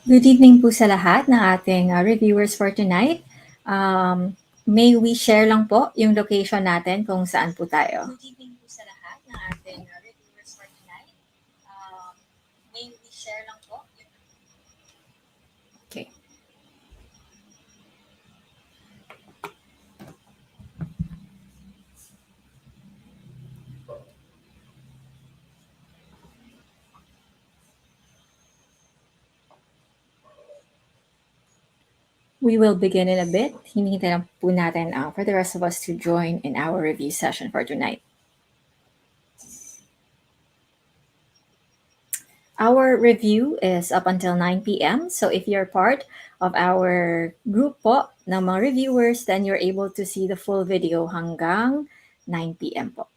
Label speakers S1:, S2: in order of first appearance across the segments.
S1: Good evening po sa lahat ng ating reviewers for tonight. May we share lang po yung location natin kung saan po tayo. Good evening po sa lahat ng ating reviewers for tonight. May we share lang po yung... Okay. We will begin in a bit. Hinihintay lang po natin for the rest of us to join in our review session for tonight. Our review is up until 9 p.m. So if you're part of our group po ng mga reviewers, then you're able to see the full video hanggang 9 p.m. po.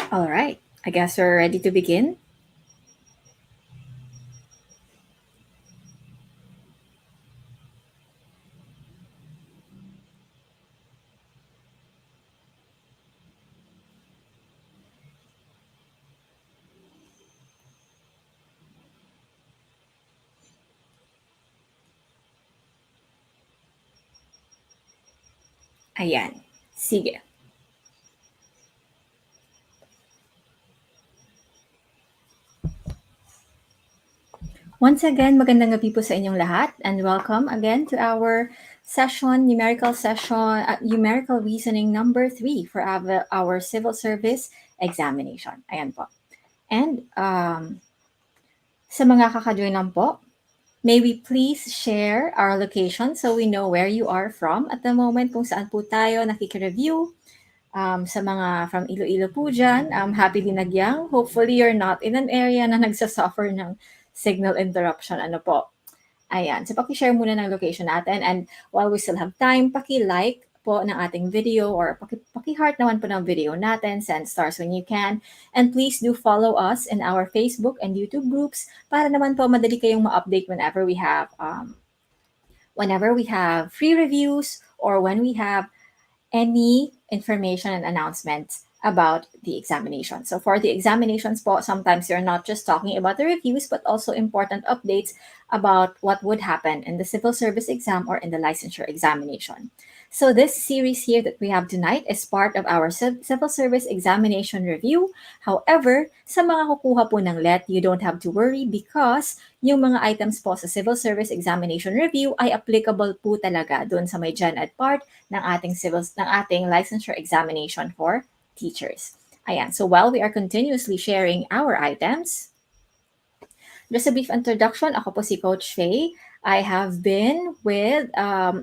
S1: All right, I guess we're ready to begin. Ayan, sige. Once again, magandang gabi po sa inyong lahat and welcome again to our session, numerical reasoning number 3 for our civil service examination. Ayan po. And sa mga kakajoin lang po, may we please share our location so we know where you are from at the moment, kung saan po tayo nakikireview. Sa mga from Iloilo po dyan, happy dinagyang. Hopefully you're not in an area na nagsasuffer ng signal interruption. Ano po? Ayan. So, paki-share muna ng location natin. And while we still have time, paki-like po ng ating video or paki-heart naman po ng video natin. Send stars when you can. And please do follow us in our Facebook and YouTube groups para naman po madali kayong ma-update whenever we have free reviews or when we have any information and announcements about the examination. So for the examinations po, sometimes you're not just talking about the reviews, but also important updates about what would happen in the civil service exam or in the licensure examination. So this series here that we have tonight is part of our civil service examination review. However, sa mga kukuha po ng LET, you don't have to worry because yung mga items po sa civil service examination review ay applicable po talaga doon sa may Gen Ed part ng ating licensure examination for teachers. Ayan, so while we are continuously sharing our items, just a brief introduction, ako po si Coach Faye. I have been with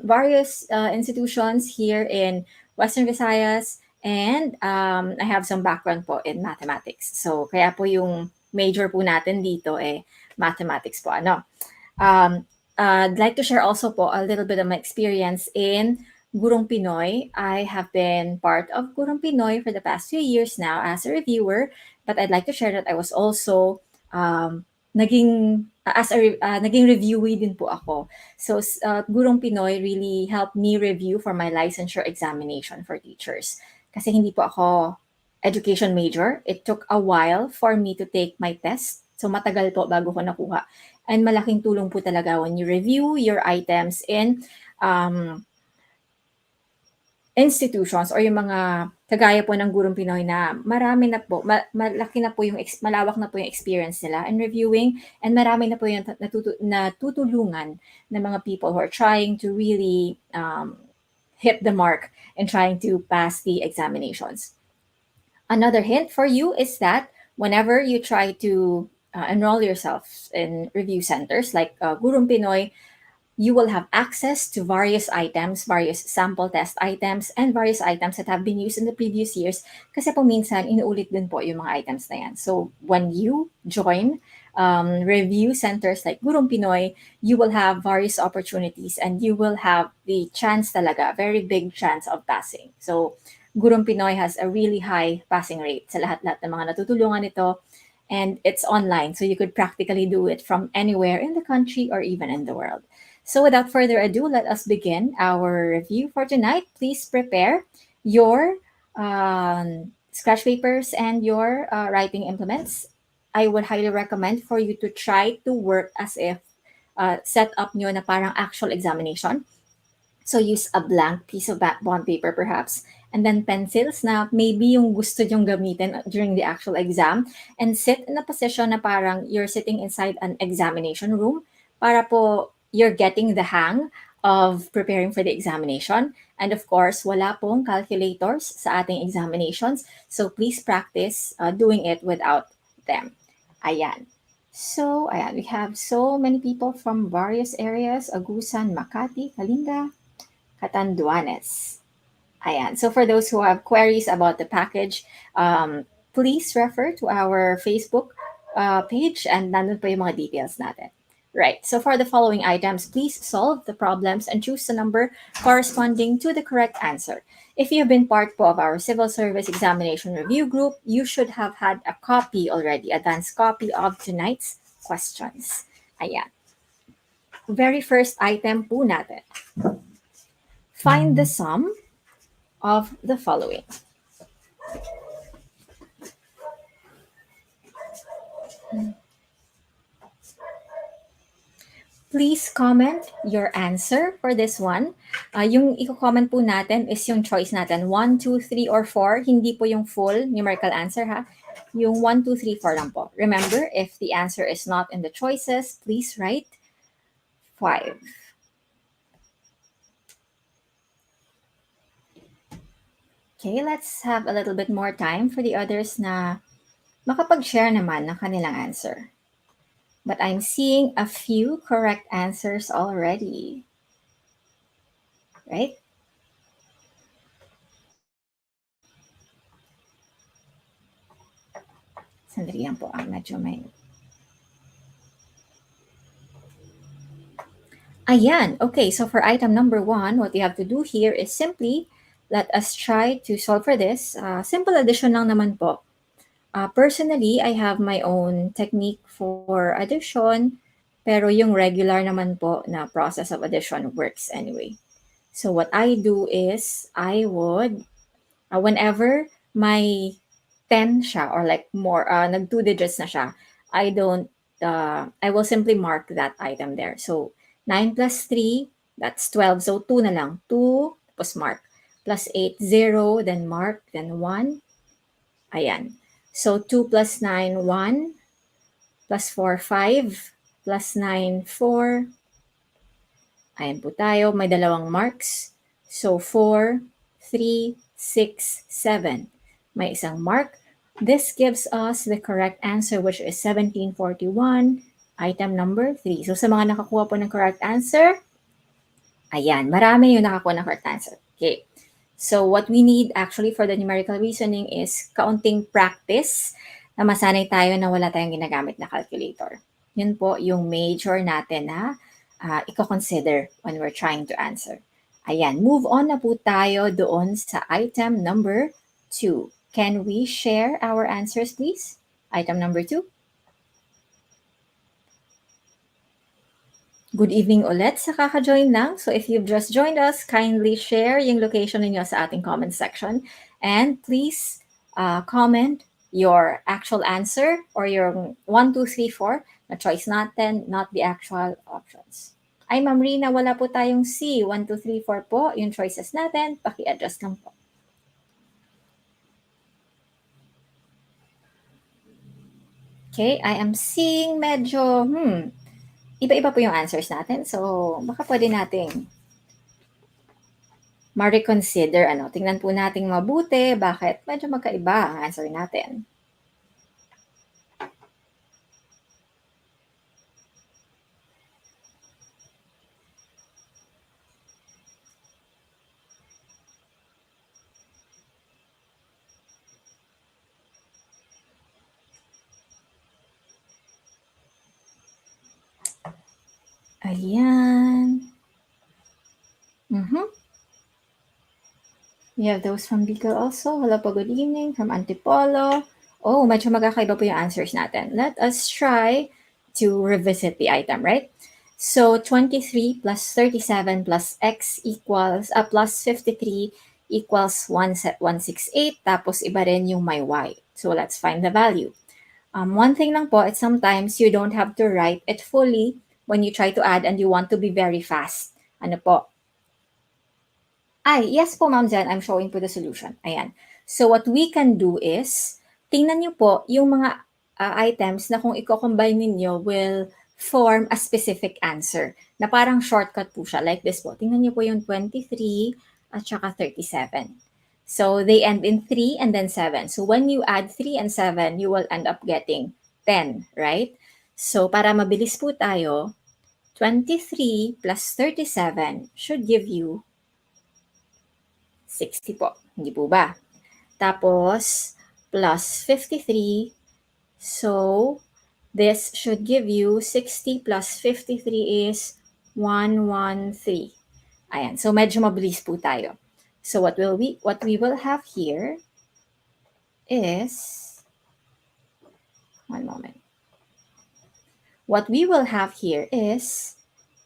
S1: various institutions here in Western Visayas and I have some background po in mathematics. So kaya po yung major po natin dito mathematics po. I'd like to share also po a little bit of my experience in Gurong Pinoy. I have been part of Gurong Pinoy for the past few years now as a reviewer, but I'd like to share that I was also naging naging reviewee din po ako. So, Gurong Pinoy really helped me review for my licensure examination for teachers. Kasi hindi po ako education major. It took a while for me to take my test. So, matagal po bago ko nakuha. And malaking tulong po talaga when you review your items in institutions or yung mga kagaya po ng Gurong Pinoy na marami na po, malaki na po yung, malawak na po yung experience nila in reviewing, and marami na po yung natutulungan ng mga people who are trying to really hit the mark and trying to pass the examinations. Another hint for you is that whenever you try to enroll yourself in review centers like Gurong Pinoy, you will have access to various items, various sample test items, and various items that have been used in the previous years kasi po minsan inuulit din po yung mga items na yan. So when you join review centers like Gurong Pinoy, you will have various opportunities and you will have the chance talaga, very big chance of passing. So Gurong Pinoy has a really high passing rate sa lahat-lahat ng mga natutulungan nito, and it's online, so you could practically do it from anywhere in the country or even in the world. So without further ado, let us begin our review for tonight. Please prepare your scratch papers and your writing implements. I would highly recommend for you to try to work as if set up nyo na parang actual examination. So use a blank piece of bond paper perhaps, and then pencils na maybe yung gusto nyong gamitin during the actual exam, and sit in a position na parang you're sitting inside an examination room para po you're getting the hang of preparing for the examination. And of course, wala pong calculators sa ating examinations. So please practice doing it without them. Ayan. So, ayan, we have so many people from various areas: Agusan, Makati, Kalinga, Catanduanes. Ayan. So for those who have queries about the package, please refer to our Facebook page, and nandun po yung mga details natin. Right. So for the following items, please solve the problems and choose the number corresponding to the correct answer. If you've been part po of our civil service examination review group, you should have had a copy already, advanced copy of tonight's questions. Ayan. Very first item po natin. Find the sum of the following. Please comment your answer for this one. Yung i-comment po natin is yung choice natin, 1, 2, 3, or 4. Hindi po yung full numerical answer ha. Yung 1, 2, 3, 4 lang po. Remember, if the answer is not in the choices, please write 5. Okay, let's have a little bit more time for the others na makapag-share naman ng kanilang answer. But I'm seeing a few correct answers already. Right? Sandali lang po, medyo may... Ayan, okay, so for item number 1, what you have to do here is simply, let us try to solve for this. Simple addition lang naman po. Personally, I have my own technique for addition, pero yung regular naman po na process of addition works anyway. So what I do is, I would, whenever my 10 siya, or like more, nag 2 digits na siya, I will simply mark that item there. So 9 plus 3, that's 12. So 2 na lang. 2, tapos mark. Plus 8, 0, then mark, then 1. Ayan. So 2 plus 9, 1. Plus 4, 5. Plus 9, 4. Ayan po tayo. May dalawang marks. So 4, 3, 6, 7. May isang mark. This gives us the correct answer, which is 1741, item number 3. So sa mga nakakuha po ng correct answer, ayan, marami yung nakakuha ng correct answer. Okay. So what we need actually for the numerical reasoning is kaunting practice na masanay tayo na wala tayong ginagamit na calculator. Yun po yung major natin na i-consider when we're trying to answer. Ayan, move on na po tayo doon sa item number 2. Can we share our answers, please? Item number 2. Good evening ulit sa kaka-join lang. So if you've just joined us, kindly share yung location ninyo sa ating comment section. And please comment your actual answer or your 1, 2, 3, 4 na choice natin, not the actual options. Ay, Ma'am Rina, wala po tayong C. 1, 2, 3, 4 po yung choices natin. Paki-adjust lang po. Okay, I am seeing medyo, iba-iba po yung answers natin. So, baka pwede nating ma-reconsider. Tingnan po nating mabuti bakit medyo magkaiba ang answer natin. Ayan. We have those from Bicol also. Hello po, good evening. From Antipolo. Oh, medyo magkakaiba po yung answers natin. Let us try to revisit the item, right? So, 23 plus 37 plus x equals, plus 53 equals 168. Tapos, iba rin yung my y. So, let's find the value. One thing lang po, it's sometimes you don't have to write it fully when you try to add and you want to be very fast. Ano po? Ay, yes po, Ma'am Jen, I'm showing po the solution. Ayan. So what we can do is, tingnan niyo po yung mga items na kung i-combine ninyo will form a specific answer. Na parang shortcut po siya. Like this po. Tingnan niyo po yung 23 at saka 37. So they end in 3 and then 7. So when you add 3 and 7, you will end up getting 10, right? So para mabilis po tayo, 23 plus 37 should give you 60 po. Hindi po ba? Tapos, plus 53. So, this should give you 60 plus 53 is 113. Ayan. So, medyo mabilis po tayo. So, what we will have here is, one moment. What we will have here is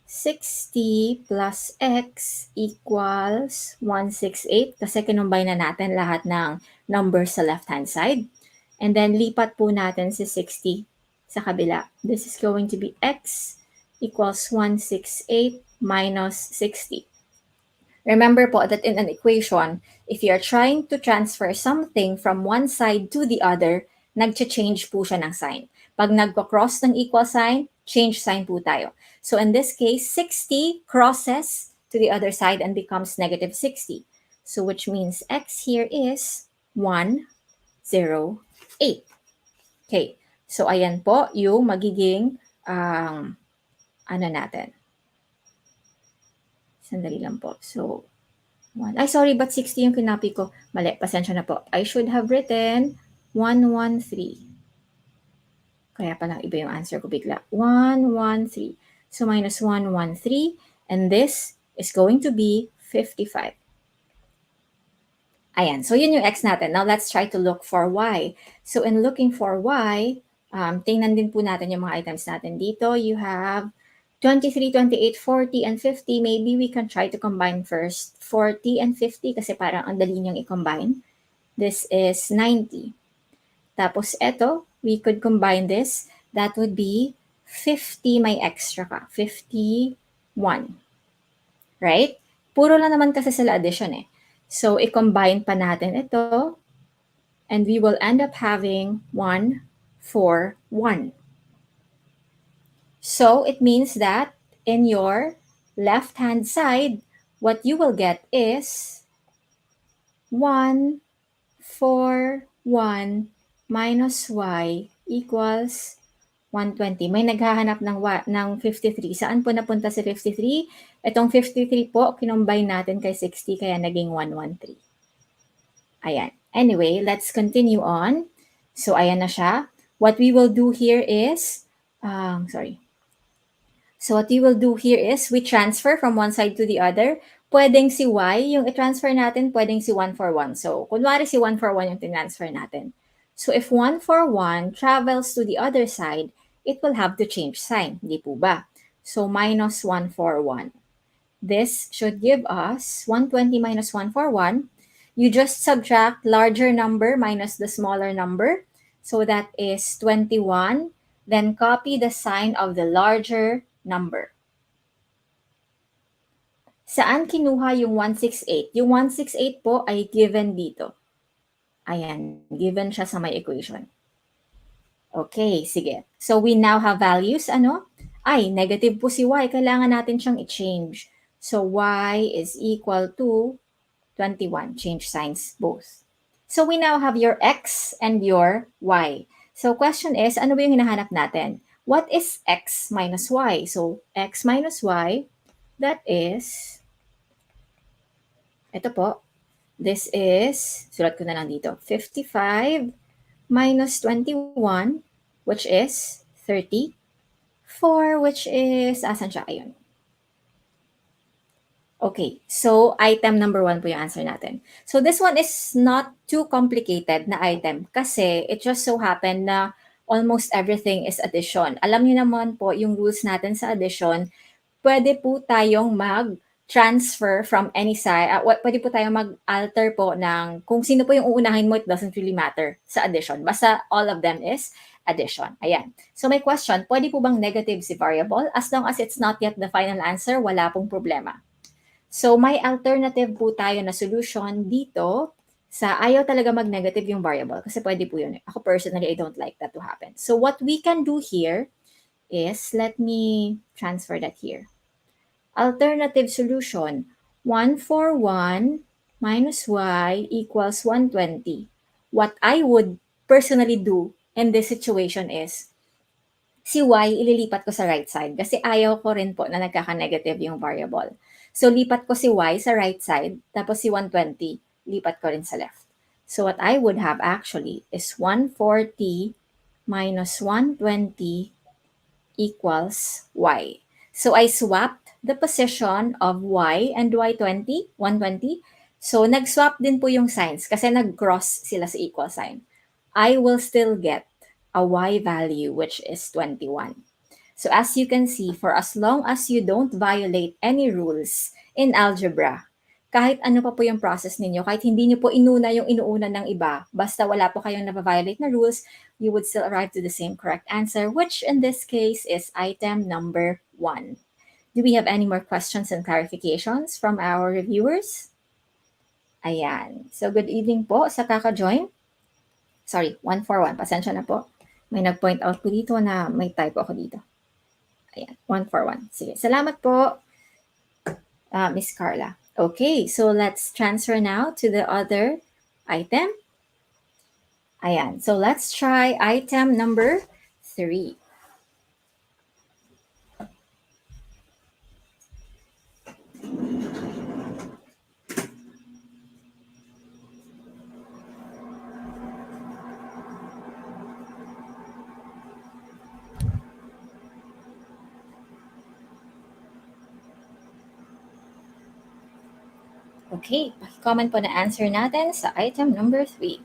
S1: 60 plus x equals 168 kasi kinumbine na natin lahat ng numbers sa left-hand side. And then, lipat po natin si 60 sa kabila. This is going to be x equals 168 minus 60. Remember po that in an equation, if you are trying to transfer something from one side to the other, nag-change po siya ng sign. Pag nagko-cross ng equal sign, change sign po tayo. So in this case, 60 crosses to the other side and becomes negative 60. So which means x here is 108. Okay, so ayan po yung magiging, natin. Sandali lang po. So, 1. Ay, sorry, but 60 yung kinapi ko. Mali, pasensya na po. I should have written 113. Kaya palang iba yung answer ko bigla. 113. So, minus 113. And this is going to be 55. Ayan. So, yun yung x natin. Now, let's try to look for y. So, in looking for y, tingnan din po natin yung mga items natin dito. You have 23, 28, 40, and 50. Maybe we can try to combine first 40 and 50 kasi parang ang dali niyang i-combine. This is 90. Tapos eto, we could combine this. That would be 50 may extra ka. 51. Right? Puro lang naman kasi sila addition eh. So, i-combine pa natin ito. And we will end up having 1, 4, 1. So, it means that in your left-hand side, what you will get is 1, 4, 1 minus y equals 120. May naghahanap ng 53. Saan po napunta si 53? Itong 53 po, kinumbine natin kay 60, kaya naging 113. Ayan. Anyway, let's continue on. So, ayan na siya. What we will do here is, So what we will do here is we transfer from one side to the other. Pwedeng si y, yung i-transfer natin, pwedeng si 1 for 1. So, kunwari si 1 for 1 yung tinransfer natin. So, if 1 for 1 travels to the other side, it will have to change sign. Di po ba? So minus 141. This should give us 120 minus 141. You just subtract larger number minus the smaller number. So that is 21. Then copy the sign of the larger number. Saan kinuha yung 168? Yung 168 po ay given dito. Ayan, given siya sa may equation. Okay, sige. So we now have values, ano? Ay, negative po si y. Kailangan natin siyang i-change. So y is equal to 21. Change signs both. So we now have your x and your y. So question is, ano ba yung hinahanap natin? What is x minus y? So x minus y, that is, ito po, this is, sulat ko na lang dito, 55 minus 21, which is 30. 4, which is, asan siya? Ayun. Okay, so item number 1 po yung answer natin. So this one is not too complicated na item kasi it just so happened na almost everything is addition. Alam niyo naman po yung rules natin sa addition, pwede po tayong mag-transfer from any side. Pwede po tayong mag-alter po ng kung sino po yung uunahin mo, it doesn't really matter sa addition. Basta all of them is addition. Ayan. So may question, pwede po bang negative si variable? As long as it's not yet the final answer, wala pong problema. So may alternative po tayo na solution dito sa ayaw talaga mag-negative yung variable kasi pwede po yun. Ako personally, I don't like that to happen. So what we can do here is, let me transfer that here. Alternative solution, 141 minus y equals 120. What I would personally do in this situation is, si y ililipat ko sa right side kasi ayaw ko rin po na nagkaka-negative yung variable. So lipat ko si y sa right side, tapos si 120, lipat ko rin sa left. So what I would have actually is 140 minus 120 equals y. So I swapped the position of y and y20, 120. So nag-swap din po yung signs kasi nag-cross sila sa equal sign. I will still get a y value which is 21. So as you can see, for as long as you don't violate any rules in algebra, kahit ano pa po yung process ninyo, kahit hindi nyo po inuna yung inuuna ng iba, basta wala po kayong na-violate na rules, you would still arrive to the same correct answer, which in this case is item number 1. Do we have any more questions and clarifications from our reviewers? Ayan. So good evening po sa kaka-join. Sorry, 141. Pasensya na po. May nag-point out po dito na may typo ako dito. Ayan, 141. Sige, salamat po, Miss Carla. Okay, so let's transfer now to the other item. Ayan, so let's try item number 3. Okay, paki-comment po na answer natin sa item number 3.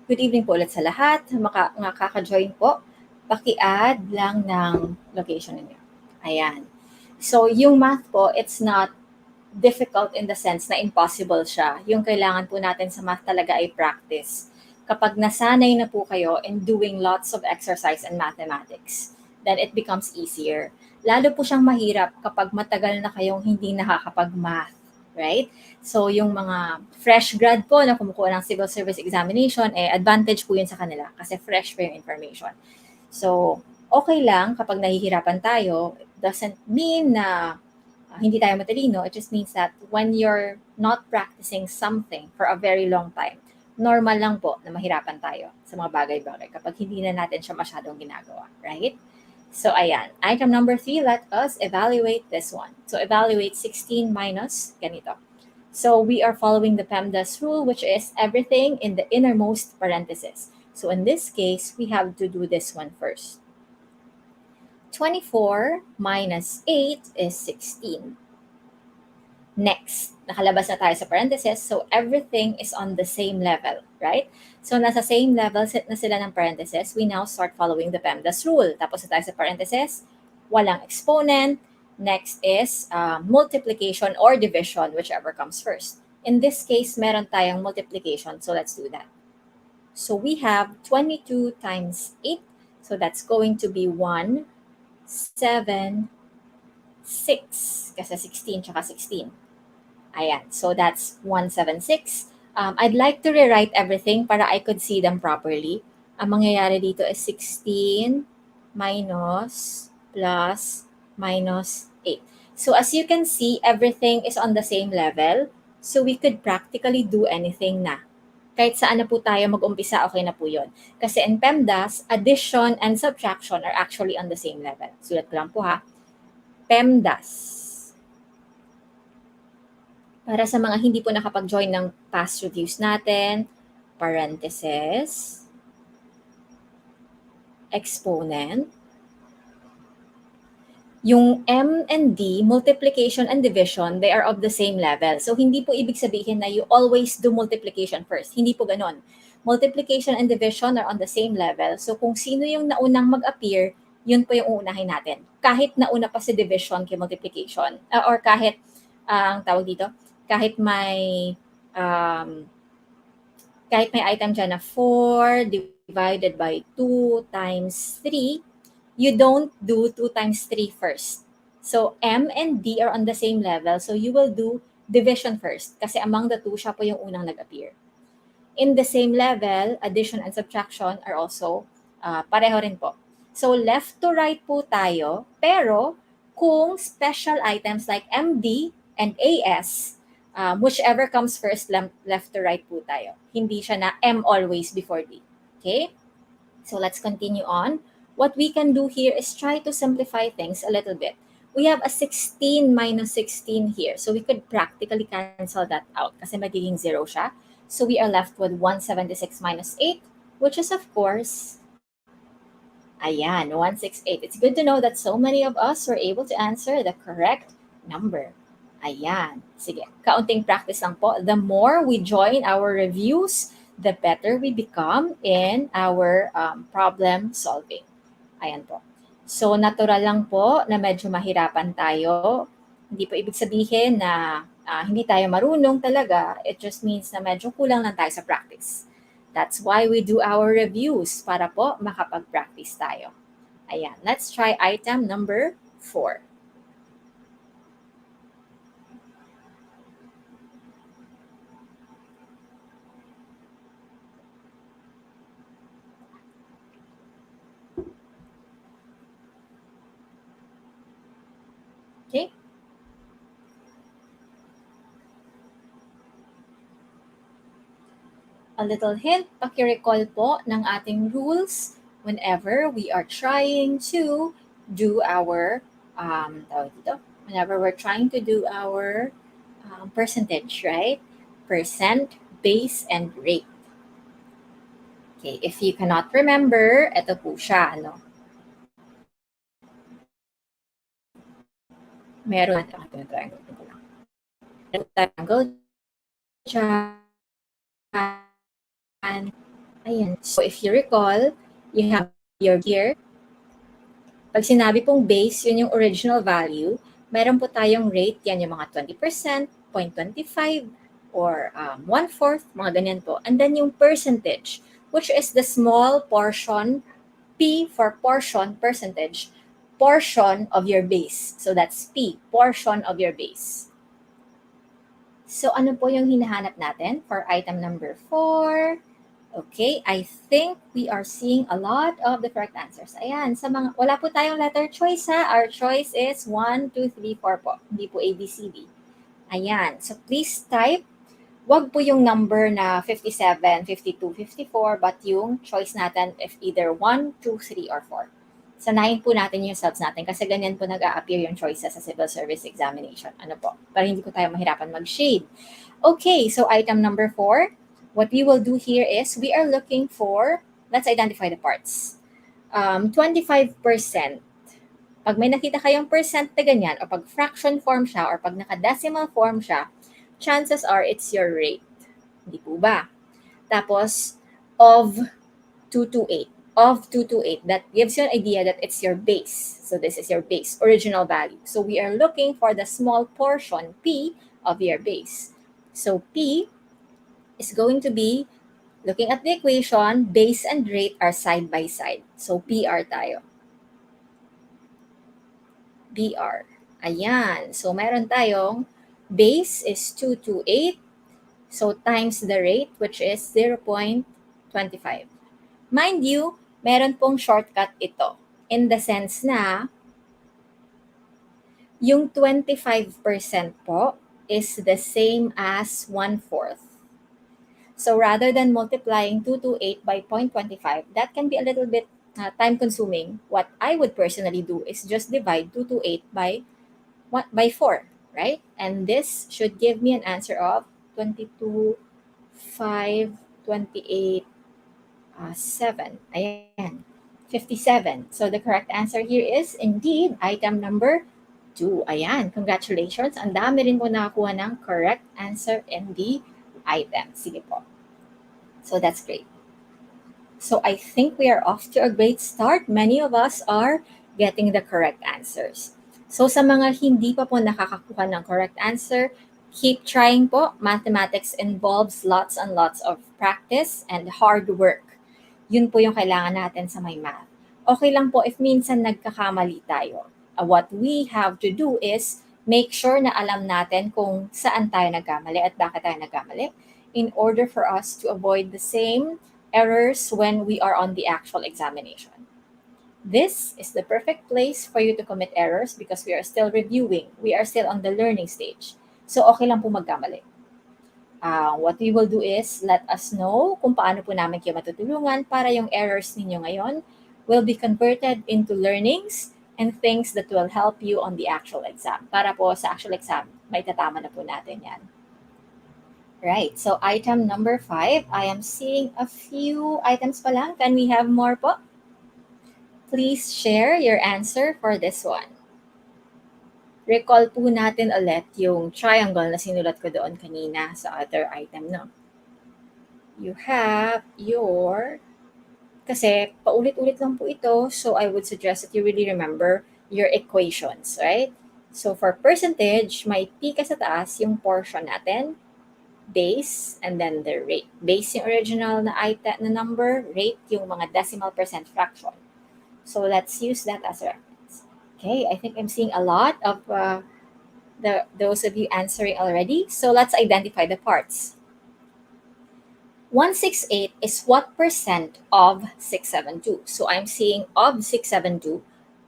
S1: Good evening po ulit sa lahat. Makaka-join po, paki-add lang ng location ninyo. Ayan. So yung math po, it's not difficult in the sense na impossible siya. Yung kailangan po natin sa math talaga ay practice. Kapag nasanay na po kayo in doing lots of exercise and mathematics, then it becomes easier. Lalo po siyang mahirap kapag matagal na kayong hindi nakakapag-math, right? So yung mga fresh grad po na kumukuha ng civil service examination, advantage po yun sa kanila kasi fresh pa yung information. So okay lang kapag nahihirapan tayo, it doesn't mean na hindi tayo matalino. It just means that when you're not practicing something for a very long time, normal lang po na mahirapan tayo sa mga bagay-bagay kapag hindi na natin siya masyadong ginagawa, right? So, ayan. Item number 3, let us evaluate this one. So, evaluate 16 minus ganito. So, we are following the PEMDAS rule, which is everything in the innermost parenthesis. So, in this case, we have to do this one first. 24 minus 8 is 16. Next, nakalabas na tayo sa parentheses, so everything is on the same level, right? So nasa same level set na sila ng parentheses, we now start following the PEMDAS rule. Tapos na tayo sa parentheses, walang exponent. Next is multiplication or division, whichever comes first. In this case, meron tayong multiplication, so let's do that. So we have 22 times 8, so that's going to be 1, 7, 6, kasi 16 tsaka 16. Ayan, so that's 176. I'd like to rewrite everything para I could see them properly. Ang mangyayari dito is 16 minus plus minus 8. So as you can see, everything is on the same level. So we could practically do anything na. Kahit saan na po tayo mag-umpisa, okay na po yun. Kasi in PEMDAS, addition and subtraction are actually on the same level. Sulat ko lang po ha. PEMDAS. Para sa mga hindi po nakapag-join ng past reviews natin, parentheses, exponent, yung M and D, multiplication and division, they are of the same level. So, hindi po ibig sabihin na you always do multiplication first. Hindi po ganon. Multiplication and division are on the same level. So, kung sino yung naunang mag-appear, yun po yung uunahin natin. Kahit nauna pa si division kay multiplication. Or kahit, ang tawag dito, kahit may item dyan na 4 divided by 2 times 3, you don't do 2 times 3 first. So, M and D are on the same level. So, you will do division first. Kasi among the two, siya po yung unang nag-appear. In the same level, addition and subtraction are also pareho rin po. So, left to right po tayo. Pero, kung special items like MD and AS, whichever comes first, left to right po tayo. Hindi siya na M always before D. Okay? So, let's continue on. What we can do here is try to simplify things a little bit. We have a 16 minus 16 here. So we could practically cancel that out kasi magiging 0 siya. So we are left with 176 minus 8, which is of course, ayan, 168. It's good to know that so many of us were able to answer the correct number. Ayan. Sige, kaunting practice lang po. The more we join our reviews, the better we become in our problem solving. Ayan po. So, natural lang po na medyo mahirapan tayo. Hindi po ibig sabihin na hindi tayo marunong talaga. It just means na medyo kulang lang tayo sa practice. That's why we do our reviews para po makapag-practice tayo. Ayan. Let's try item number 4. Okay? A little hint, paki-recall po ng ating rules whenever we are trying to do our, whenever we're trying to do our percentage, right? Percent, base, and rate. Okay, if you cannot remember, ito po siya, ano? Meron natin triangle ko lang. Triangle dyan. Ayan. So if you recall, you have your here. Pag sinabi pong base, yun yung original value. Meron po tayong rate, yan yung mga 20%, 0.25, or 1/4, mga ganyan po. And then yung percentage, which is the small portion, P for portion, percentage, portion of your base. So that's P, portion of your base. So ano po yung hinahanap natin for item number 4? Okay, I think we are seeing a lot of the correct answers. Ayan, sa mga, wala po tayong letter choice ha. Our choice is 1, 2, 3, 4 po. Hindi po A, B, C, D. Ayan, so please type. Wag po yung number na 57, 52, 54, but yung choice natin if either 1, 2, 3, or 4. Sanayin po natin yung subs natin kasi ganyan po nag-a-appear yung choices sa civil service examination. Ano po? Para hindi ko tayo mahirapan mag-shade. Okay, so item number 4. What we will do here is we are looking for, let's identify the parts. 25%. Pag may nakita kayong percent na ganyan, o pag fraction form siya, or pag naka-decimal form siya, chances are it's your rate. Hindi po ba? Tapos, of 228. Of 228, that gives you an idea that it's your base. So this is your base, original value. So we are looking for the small portion, P, of your base. So P is going to be, looking at the equation, base and rate are side by side. So PR tayo. BR. Ayan. So meron tayong base is 228. So times the rate, which is 0.25. Mind you, meron pong shortcut ito. In the sense na, yung 25% po is the same as 1/4. So rather than multiplying 228 by 0.25, that can be a little bit time consuming. What I would personally do is just divide 228 by 4, right? And this should give me an answer of 22, 5, 28, 7. Ayan, 57. So the correct answer here is indeed item number 2. Ayan, congratulations. Ang dami rin po nakakuha ng correct answer in the item. Sige po. So that's great. So I think we are off to a great start. Many of us are getting the correct answers. So sa mga hindi pa po nakakakuha ng correct answer, keep trying po. Mathematics involves lots and lots of practice and hard work. Yun po yung kailangan natin sa may math. Okay lang po if minsan nagkakamali tayo. What we have to do is make sure na alam natin kung saan tayo nagkamali at bakit tayo nagkamali in order for us to avoid the same errors when we are on the actual examination. This is the perfect place for you to commit errors because we are still reviewing. We are still on the learning stage. So okay lang po magkamali. What we will do is let us know kung paano po namin kayo matutulungan para yung errors ninyo ngayon will be converted into learnings and things that will help you on the actual exam. Para po sa actual exam, may tatama na po natin yan. Right, so item number 5, I am seeing a few items pa lang. Can we have more po? Please share your answer for this one. Recall po natin ulit yung triangle na sinulat ko doon kanina sa other item, no? You have your, kasi paulit-ulit lang po ito, so I would suggest that you really remember your equations, right? So for percentage, may P ka sa taas, yung portion natin, base, and then the rate. Base yung original na item na number, rate yung mga decimal percent fraction. So let's use that as a reference. Okay, I think I'm seeing a lot of those of you answering already. So let's identify the parts. 168 is what percent of 672? So I'm seeing of 672.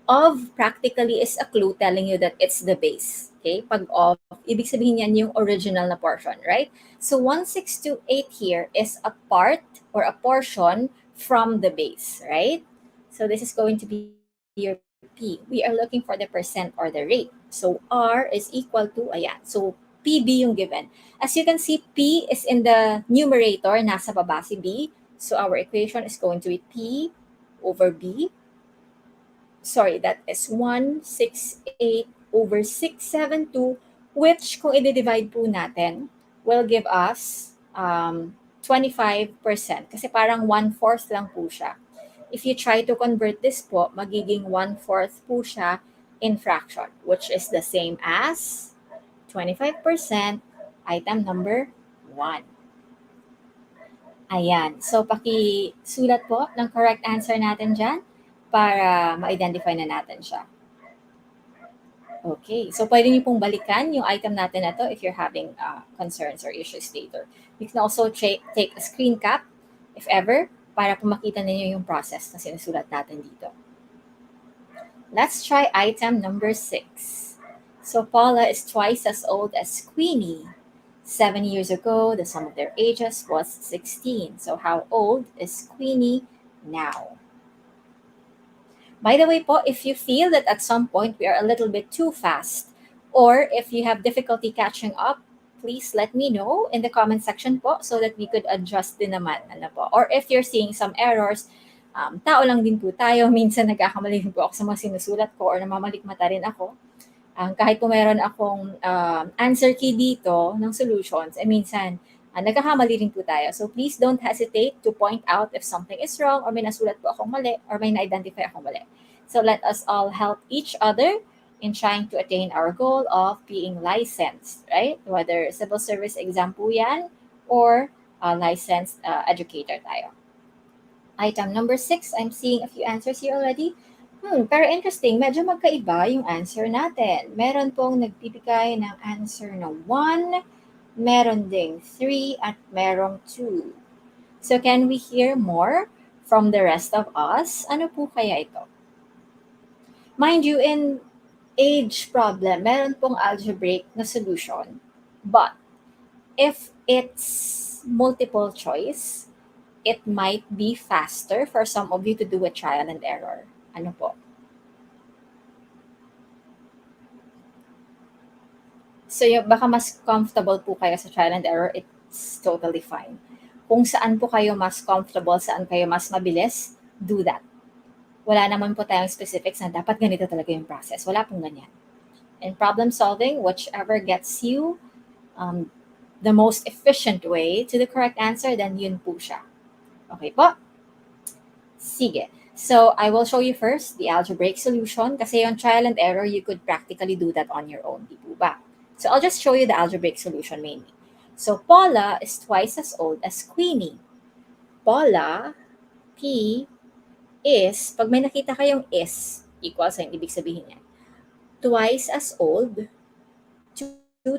S1: Of practically is a clue telling you that it's the base. Okay, pag of, ibig sabihin yan yung original na portion, right? So 1628 here is a part or a portion from the base, right? So this is going to be your P. We are looking for the percent or the rate. So R is equal to, ayan. So PB yung given. As you can see, P is in the numerator, nasa baba si B. So our equation is going to be P over B. Sorry, that is 168 over 672, which kung i-divide po natin, will give us 25%. Kasi parang 1/4 lang po siya. If you try to convert this po, magiging 1/4 po siya in fraction, which is the same as 25%, item number 1. Ayan. So, pakisulat po ng correct answer natin dyan para ma-identify na natin siya. Okay. So, pwede niyo pong balikan yung item natin na to if you're having concerns or issues later. You can also take a screen cap, if ever, para po makita ninyo yung process na sinusulat natin dito. Let's try item number 6. So Paula is twice as old as Queenie. 7 years ago, the sum of their ages was 16. So how old is Queenie now? By the way po, if you feel that at some point we are a little bit too fast, or if you have difficulty catching up, please let me know in the comment section po so that we could adjust din naman. Ano po. Or if you're seeing some errors, Tao lang din po tayo. Minsan nagkakamali din po ako sa mga sinusulat ko or namamalikmata rin ako. Kahit po meron akong answer key dito ng solutions, minsan nagkakamali rin po tayo. So please don't hesitate to point out if something is wrong or may nasulat po akong mali or may na-identify akong mali. So let us all help each other in trying to attain our goal of being licensed, right? Whether civil service exam po yan or licensed educator tayo. Item number 6, I'm seeing a few answers here already. Pero interesting, medyo magkaiba yung answer natin. Meron pong nagbibigay ng answer na 1, meron ding 3, at merong 2. So can we hear more from the rest of us? Ano po kaya ito? Mind you, in age problem, meron pong algebraic na solution. But if it's multiple choice, it might be faster for some of you to do a trial and error. Ano po? So, baka mas comfortable po kayo sa trial and error, it's totally fine. Kung saan po kayo mas comfortable, saan kayo mas mabilis, do that. Wala naman po tayong specifics na dapat ganito talaga yung process. Wala pong ganyan. In problem solving, whichever gets you the most efficient way to the correct answer, then yun po siya. Okay po? Sige. So, I will show you first the algebraic solution kasi yung trial and error, you could practically do that on your own. Di po ba? So, I'll just show you the algebraic solution mainly. So, Paula is twice as old as Queenie. Paula, P, is, pag may nakita kayong is, equals, yung ibig sabihin niya, twice as old, 2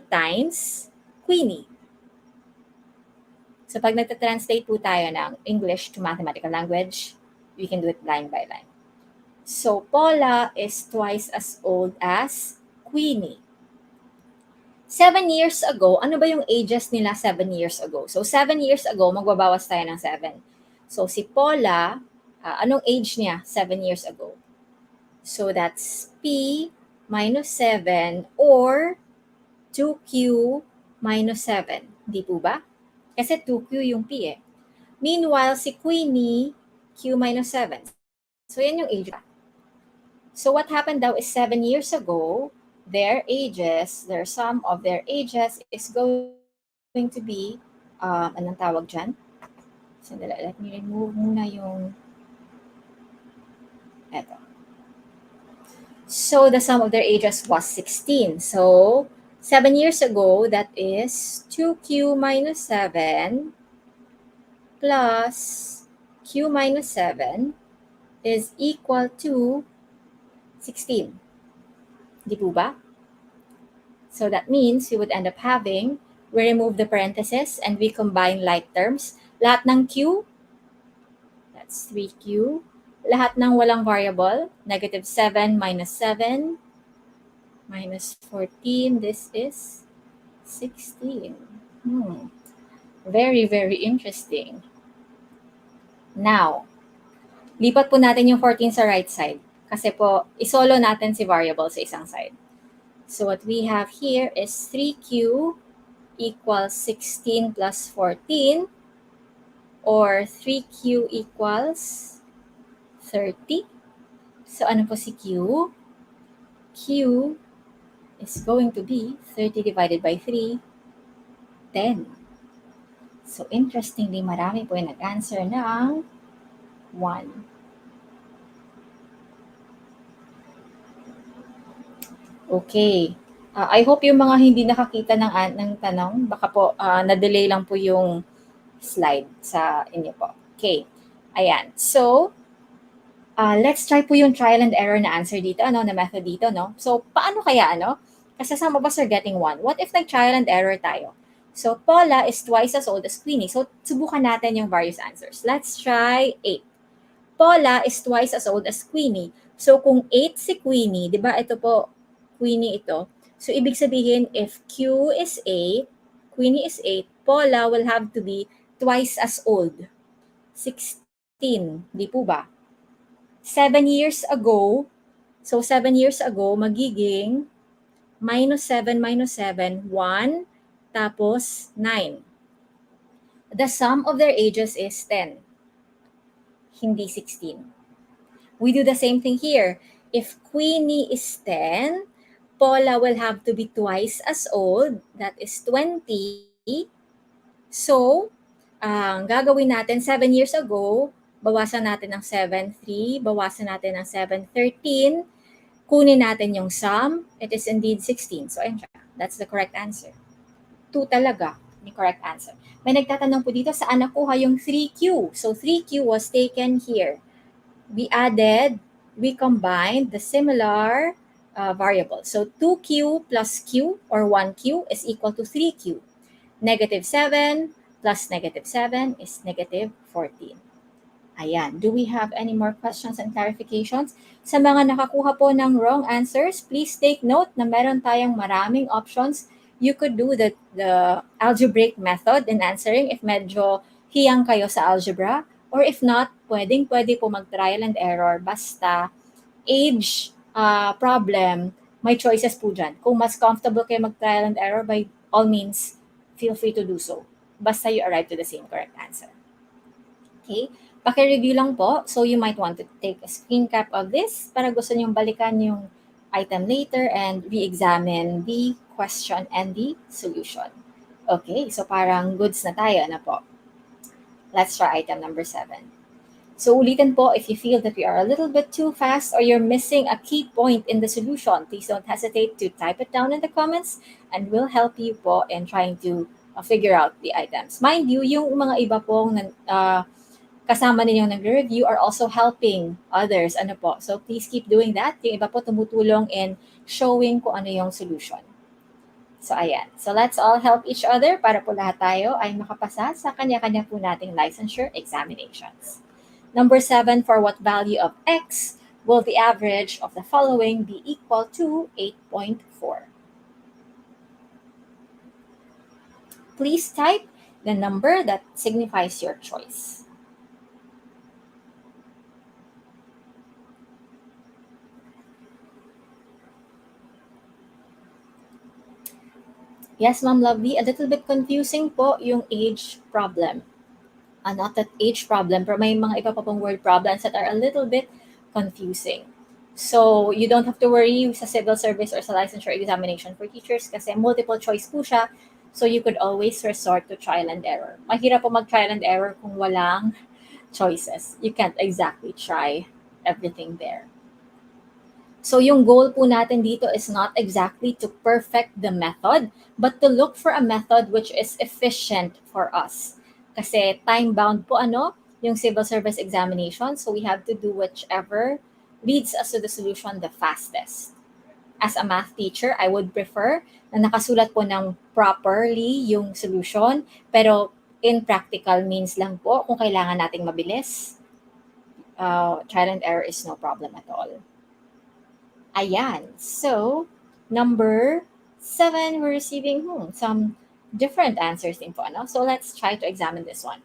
S1: times Queenie. So pag nagta-translate po tayo ng English to mathematical language, we can do it line by line. So Paula is twice as old as Queenie. 7 years ago, ano ba yung ages nila 7 years ago? So 7 years ago, magbabawas tayo ng 7. So si Paula, anong age niya 7 years ago? So that's P minus 7 or 2Q minus 7. Di po ba? Kasi 2Q yung P eh. Meanwhile, si Queenie, Q minus 7. So yan yung age. So what happened daw is 7 years ago, their sum of their ages is going to be, anong tawag dyan? Sandali, let me remove muna yung, eto. So the sum of their ages was 16. So 7 years ago, that is 2Q minus 7 plus Q minus 7 is equal to 16. Di po ba? So that means we would end up having, we remove the parentheses and we combine like terms. Lahat ng Q, that's 3Q. Lahat ng walang variable, negative 7 minus 14, this is 16. Very, very interesting. Now, lipat po natin yung 14 sa right side. Kasi po, isolo natin si variable sa isang side. So what we have here is 3Q equals 16 plus 14 or 3Q equals 30. So ano po si Q? Q is going to be 30 divided by 3, 10. So interestingly, marami po yung nag-answer ng 1. Okay. I hope yung mga hindi nakakita ng tanong, baka po na-delay lang po yung slide sa inyo po. Okay. Ayan. So, let's try po yung trial and error na answer dito, na method dito, no? So, paano kaya, Kasi some of us are getting 1. What if nag-trial and error tayo? So, Paula is twice as old as Queenie. So, subukan natin yung various answers. Let's try 8. Paula is twice as old as Queenie. So, kung 8 si Queenie, di ba ito po, Queenie ito. So, ibig sabihin, if Q is 8, Queenie is 8, Paula will have to be twice as old. 16. Di po ba? 7 years ago, so 7 years ago, magiging minus 7, 1, tapos 9. The sum of their ages is 10. hindi 16. We do the same thing here. If Queenie is 10, Paula will have to be twice as old, that is 20. So, ang gagawin natin 7 years ago, bawasan natin ng 7, 3, bawasan natin ng 7, 13, kunin natin yung sum, it is indeed 16. So, ayun siya. That's the correct answer. 2 talaga, yung correct answer. May nagtatanong po dito, saan nakuha yung 3Q? So, 3Q was taken here. We combined the similar variables. So, 2Q plus Q or 1Q is equal to 3Q. Negative 7 plus negative 7 is negative 14. Ayan. Do we have any more questions and clarifications? Sa mga nakakuha po ng wrong answers, please take note na meron tayong maraming options. You could do the algebraic method in answering if medyo hiyang kayo sa algebra. Or if not, pwede po mag-trial and error. Basta age problem, may choices po dyan. Kung mas comfortable kayo mag-trial and error, by all means, feel free to do so. Basta you arrive to the same correct answer. Okay? Paki-review lang po. So you might want to take a screen cap of this para gusto niyong balikan yung item later and re-examine the question and the solution. Okay, so parang goods na tayo na po. Let's try item number 7. So ulitin po, if you feel that we are a little bit too fast or you're missing a key point in the solution, please don't hesitate to type it down in the comments and we'll help you po in trying to figure out the items. Mind you, yung mga iba pong kasama ninyong nag-review are also helping others. Ano po? So please keep doing that. Yung iba po tumutulong in showing kung ano yung solution. So ayan. So let's all help each other para po lahat tayo ay makapasa sa kanya-kanya po nating licensure examinations. Number 7, for what value of x will the average of the following be equal to 8.4? Please type the number that signifies your choice. Yes, Ma'am Lovely, a little bit confusing po yung age problem. Not that age problem, pero may mga iba pa pong word problems that are a little bit confusing. So, you don't have to worry sa civil service or sa licensure examination for teachers kasi multiple choice po siya. So, you could always resort to trial and error. Mahirap po mag-trial and error kung walang choices. You can't exactly try everything there. So yung goal po natin dito is not exactly to perfect the method, but to look for a method which is efficient for us. Kasi time-bound po yung civil service examination, so we have to do whichever leads us to the solution the fastest. As a math teacher, I would prefer na nakasulat po ng properly yung solution, pero in practical means lang po kung kailangan nating mabilis. Trial and error is no problem at all. Ayan. So, number 7, we're receiving some different answers din po. So, let's try to examine this one.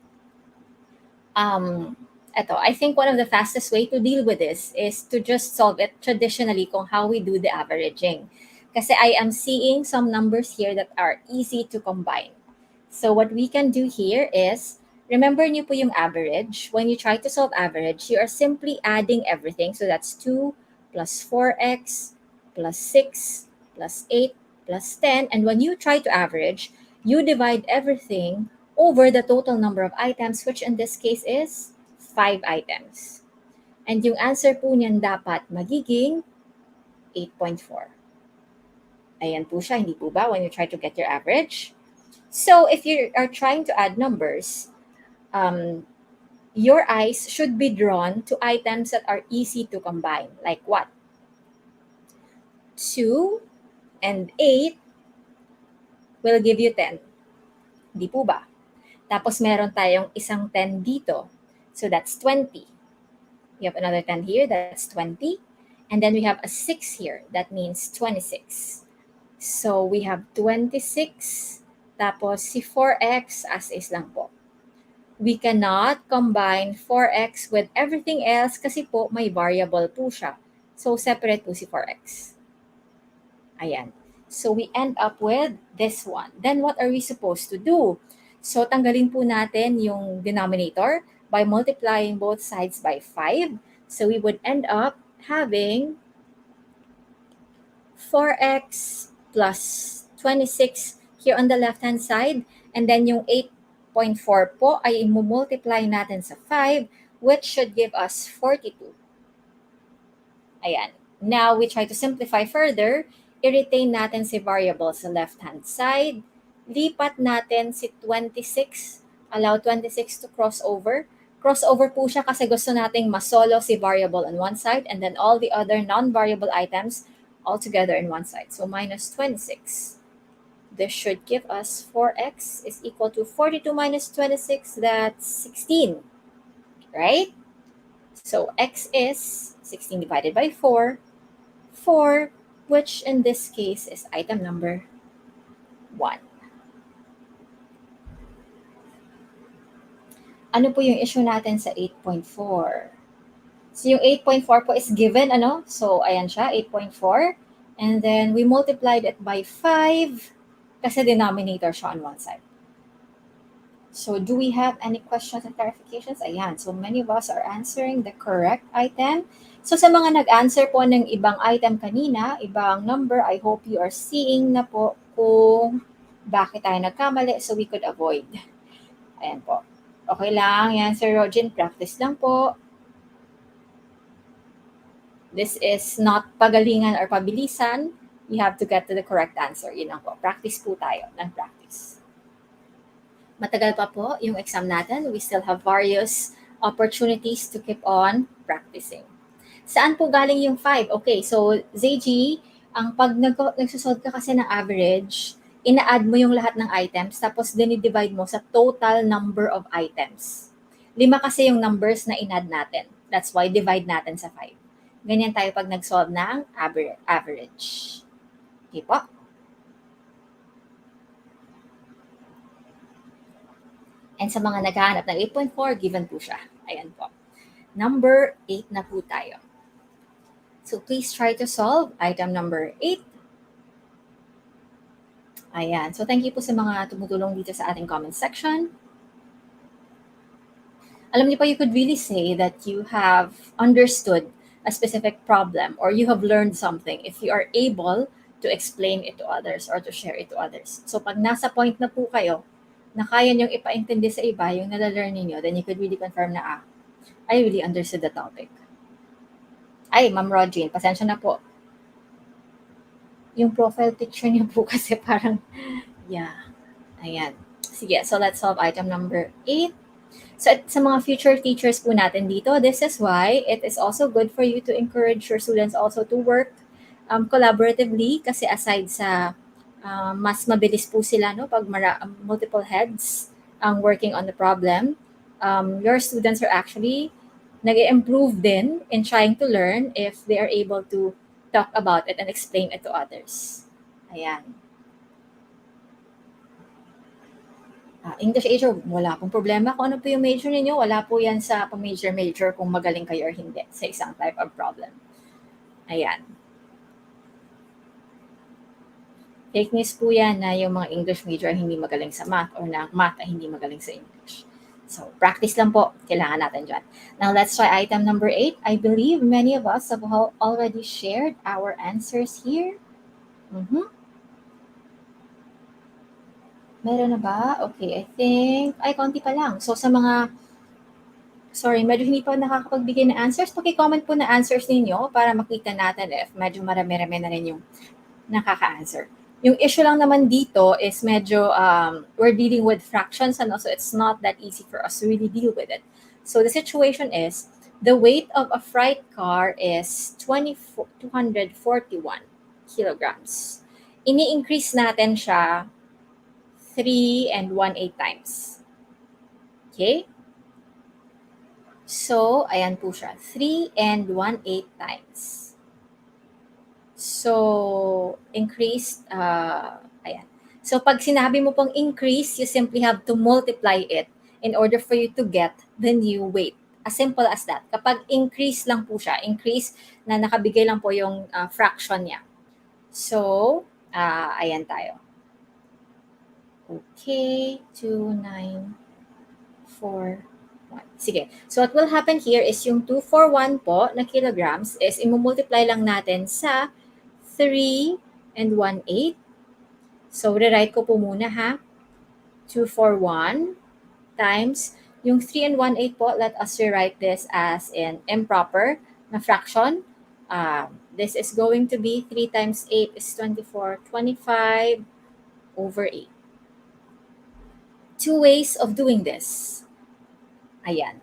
S1: I think one of the fastest way to deal with this is to just solve it traditionally kung how we do the averaging. Kasi I am seeing some numbers here that are easy to combine. So, what we can do here is, remember niyo po yung average. When you try to solve average, you are simply adding everything. So, that's 2 plus 4x plus 6 plus 8 plus 10. And when you try to average, you divide everything over the total number of items, which in this case is 5 items. And yung answer po niyan dapat magiging 8.4. Ayan po siya, hindi po ba, when you try to get your average? So if you are trying to add numbers, your eyes should be drawn to items that are easy to combine. Like what? 2 and 8 will give you 10. Di po ba? Tapos meron tayong isang 10 dito. So that's 20. We have another 10 here, that's 20. And then we have a 6 here, that means 26. So we have 26, tapos si 4x as is lang po. We cannot combine 4x with everything else kasi po may variable po siya. So, separate po si 4x. Ayan. So, we end up with this one. Then, what are we supposed to do? So, tanggalin po natin yung denominator. by multiplying both sides by 5. So we would end up having 4x plus 26 here on the left-hand side. And then yung 8.4 po ay i-multiply natin sa 5, which should give us 42. Ayan. Now, we try to simplify further. I-retain natin si variable sa left-hand side. Lipat natin si 26. Allow 26 to cross over. Cross over po siya kasi gusto nating masolo si variable on one side and then all the other non-variable items all together in one side. So minus 26. This should give us 4x is equal to 42 minus 26. That's 16. Right? So x is 16 divided by 4, which in this case is item number 1. Ano po yung issue natin sa 8.4? So yung 8.4 po is given, ano? So ayan siya, 8.4. And then we multiplied it by 5 kasi denominator siya on one side. So do we have any questions and clarifications? Ayan, so many of us are answering the correct item. So sa mga nag-answer po ng ibang item kanina, ibang number, I hope you are seeing na po kung bakit tayo nagkamali so we could avoid. Ayan po. Okay lang, yan Sir Rogin, practice lang po. This is not pagalingan or pabilisan. You have to get to the correct answer. Yun lang po. Practice po tayo ng practice. Matagal pa po yung exam natin. We still have various opportunities to keep on practicing. Saan po galing yung 5? Okay, so ZG, ang pag nagsusolve ka kasi ng average, ina-add mo yung lahat ng items, tapos dinidivide mo sa total number of items. 5 kasi yung numbers na in-add natin. That's why divide natin sa 5. Ganyan tayo pag nag-solve ng average. Okay po? And sa mga naghahanap ng 8.4, given po siya. Ayan po. Number 8 na po tayo. So please try to solve item number 8. Ayan. So thank you po sa mga tumutulong dito sa ating comment section. Alam niyo po, you could really say that you have understood a specific problem or you have learned something if you are able to explain it to others or to share it to others. So pag nasa point na po kayo na kaya niyong ipaintindi sa iba yung nalalearn niyo, then you could really confirm na, I really understood the topic. Ay, Ma'am Rodgin, pasensya na po. Yung profile picture niyo po kasi parang, yeah. Ayan. Sige, so let's solve item number 8. So sa mga future teachers po natin dito, this is why it is also good for you to encourage your students also to work collaboratively kasi aside sa mas mabilis po sila no pag multiple heads ang working on the problem, your students are actually nag-improve din in trying to learn if they are able to talk about it and explain it to others. Ayan. English major, wala pong problema kung ano po yung major ninyo. Wala po yan sa major kung magaling kayo or hindi sa isang type of problem. Ayan. Fake news po yan na yung mga English major hindi magaling sa math or na math ay hindi magaling sa English. So, practice lang po. Kailangan natin dyan. Now, let's try item number 8. I believe many of us have already shared our answers here. Meron na ba? Okay, I think, konti pa lang. So, sa mga, medyo hindi pa nakakapagbigay ng answers, paki-comment po na answers ninyo para makita natin if medyo marami-rami na rin yung nakaka-answer. Yung issue lang naman dito is medyo we're dealing with fractions and also it's not that easy for us to really deal with it. So the situation is the weight of a freight car is 241 kilograms. Ini-increase natin siya 3 and 1/8 times. Okay? So, ayan po siya. 3 and 1/8 times. So, increased, ayan. So, pag sinabi mo pong increase, you simply have to multiply it in order for you to get the new weight. As simple as that. Kapag increase lang po siya, increase na nakabigay lang po yung fraction niya. So, ayan tayo. Okay, 2, 9, 4, Sige. So what will happen here is yung 241 po na kilograms is imumultiply lang natin sa 3 and 1/8. So rewrite ko po muna ha. 241 times yung 3 and 1/8 po, let us rewrite this as in improper na fraction. This is going to be 3 times 8 is 24, 25 over 8. Two ways of doing this. Ayan.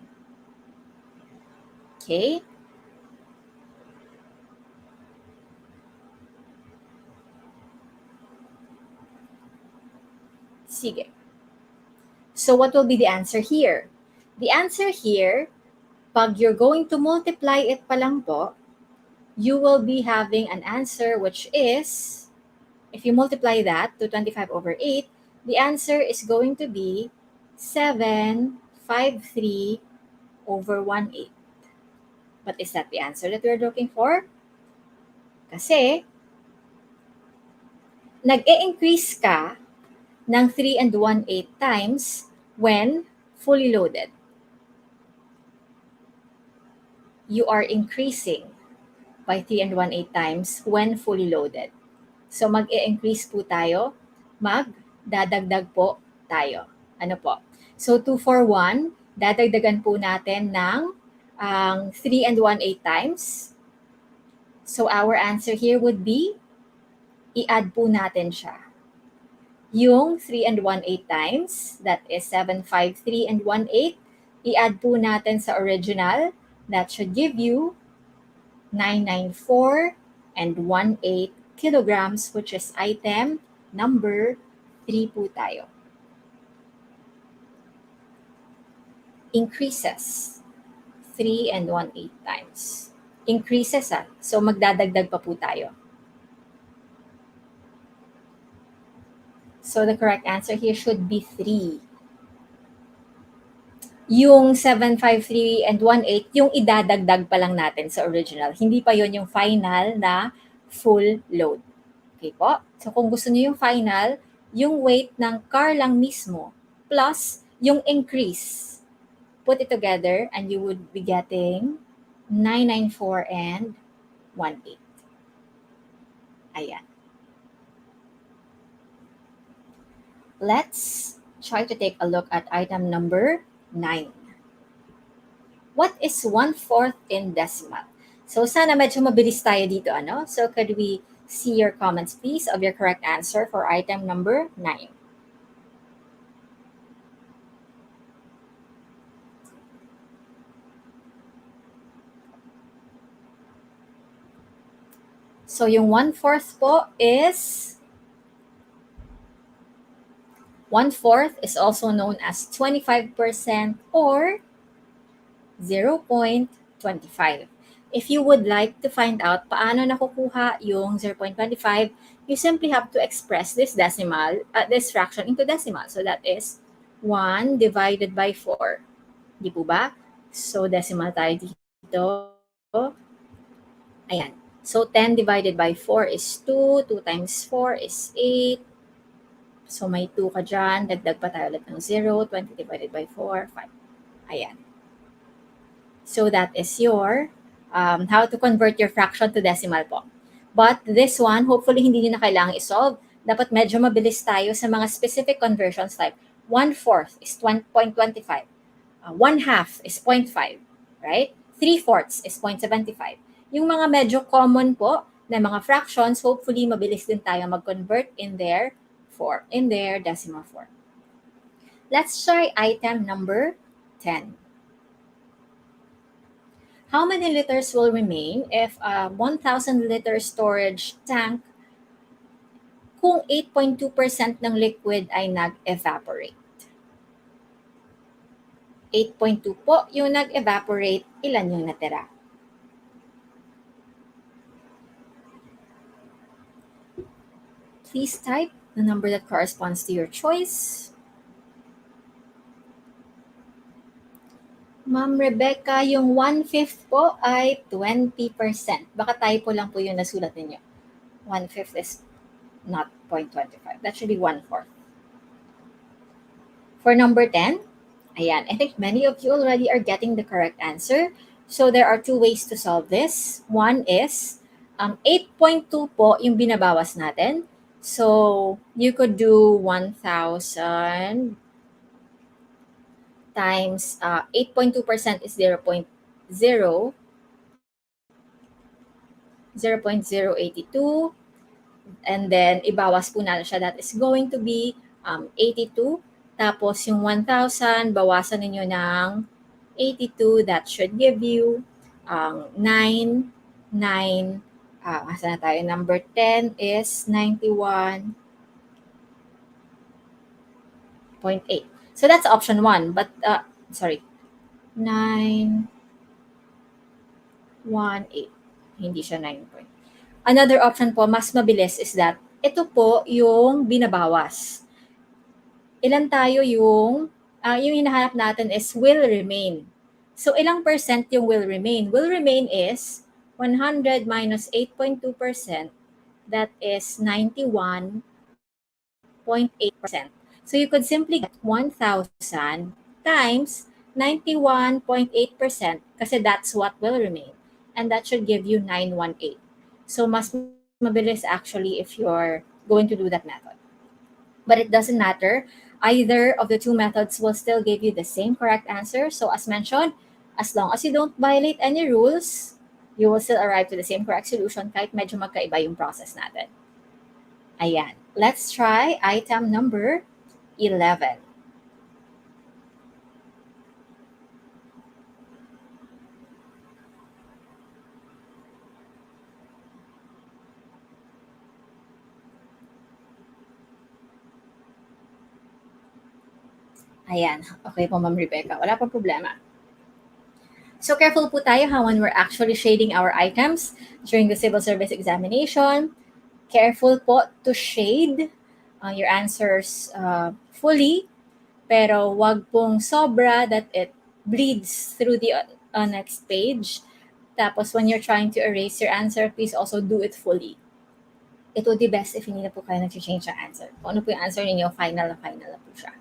S1: Okay. Sige. So what will be the answer here? The answer here, pag you're going to multiply it pa lang po, you will be having an answer which is, if you multiply that to 25 over 8, the answer is going to be 753 over 1/8. But is that the answer that we're looking for? Kasi, nag-e-increase ka ng 3 and 1/8 times when fully loaded. You are increasing by 3 and 1/8 times when fully loaded. So mag-e-increase po tayo, magdadagdag po tayo. Ano po? So 241, dadagdagan po natin ng 3 and 1/8 times. So our answer here would be, i-add po natin siya. Yung 3 and 1/8 times, that is 753 and 1/8, i-add po natin sa original. That should give you 994 and 1/8 kilograms, which is item number 3 po tayo. Increases. 3 and 1/8 times. Increases So magdadagdag pa po tayo. So the correct answer here should be 3. Yung 753 and 1/8, yung idadagdag pa lang natin sa original. Hindi pa yon yung final na full load. Okay po? So kung gusto niyo yung final, yung weight ng car lang mismo plus yung increase. Put it together and you would be getting 994 and 1/8. Ayan. Let's try to take a look at item number 9. What is 1/4 in decimal? So sana medyo mabilis tayo dito, ano? So could we see your comments, please, of your correct answer for item number 9? So yung 1/4 po is 1/4 is also known as 25% or 0.25. If you would like to find out paano nakukuha yung 0.25, you simply have to express this decimal, this fraction into decimal. So that is 1 divided by 4. Di po ba? So decimal tayo dito. Ayan. So 10 divided by 4 is 2. 2 times 4 is 8. So may 2 ka dyan. Dagdag pa tayo ulit ng 0. 20 divided by 4, 5. Ayan. So that is your how to convert your fraction to decimal po. But this one, hopefully hindi nyo na kailangang isolve. Dapat medyo mabilis tayo sa mga specific conversions like 1/4 is 0.25. 1/2 is 0.5. Right? 3/4 is 0.75. Yung mga medyo common po na mga fractions, hopefully mabilis din tayo mag-convert in their decimal form. Let's try item number 10. How many liters will remain if a 1,000 liter storage tank kung 8.2% ng liquid ay nag-evaporate? 8.2 po yung nag-evaporate, ilan yung natira? Please type the number that corresponds to your choice. Ma'am Rebecca, yung 1/5 po ay 20%. Baka typo lang po yung nasulat ninyo. 1/5 is not 0.25. That should be 1/4. For number 10, Ayan, I think many of you already are getting the correct answer. So there are two ways to solve this. One is 8.2 po yung binabawas natin. So you could do 1,000 times 8.2% is 0.082, and then ibawas po natin siya. That is going to be 82. Tapos yung 1,000, bawasan ninyo ng 82. That should give you 9. 9. Asa na tayo? Number 10 is 91.8. So that's option 1. But, sorry, 918. Hindi siya 9 point. Another option po, mas mabilis, is that ito po yung binabawas. Ilan tayo yung hinahanap natin is will remain. So ilang percent yung will remain? Will remain is 100 minus 8.2%. That is 91.8%. So you could simply get 1,000 times 91.8% kasi that's what will remain. And that should give you 918. So mas mabilis actually if you're going to do that method. But it doesn't matter. Either of the two methods will still give you the same correct answer. So as mentioned, as long as you don't violate any rules, you will still arrive to the same correct solution kahit medyo magkaiba yung process natin. Ayan. Let's try item number 11. Ayan. Okay po, Ma'am Rebecca. Wala pang problema. So careful po tayo when we're actually shading our items during the civil service examination. Careful po to shade your answers fully, pero wag pong sobra that it bleeds through the next page. Tapos when you're trying to erase your answer, please also do it fully. It would be best if hindi na po kayo nag-change ng answer. Kung ano po yung answer ninyo, final na po siya.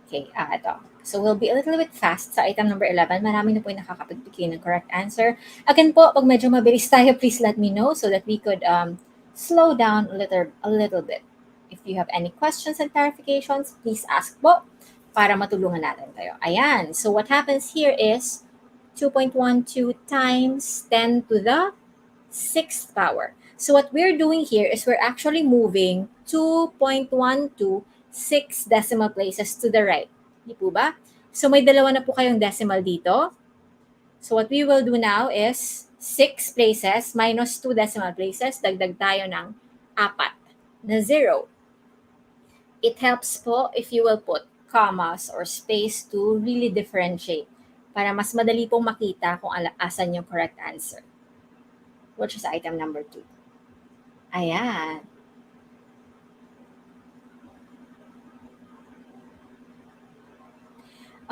S1: Okay, ito. So we'll be a little bit fast sa item number 11. Marami na po yung nakakapagbigay ng correct answer. Again po, pag medyo mabilis tayo, please let me know so that we could slow down a little bit. If you have any questions and clarifications, please ask po para matulungan natin kayo. Ayan. So what happens here is 2.12 times 10 to the 6th power. So what we're doing here is we're actually moving 2.12 6 decimal places to the right. Di po ba? So may dalawa na po kayong decimal dito. So what we will do now is 6 places minus 2 decimal places. Dagdag tayo ng 4 na 0. It helps po if you will put commas or space to really differentiate para mas madali pong makita kung asan yung correct answer, which is item number 2. Ayan.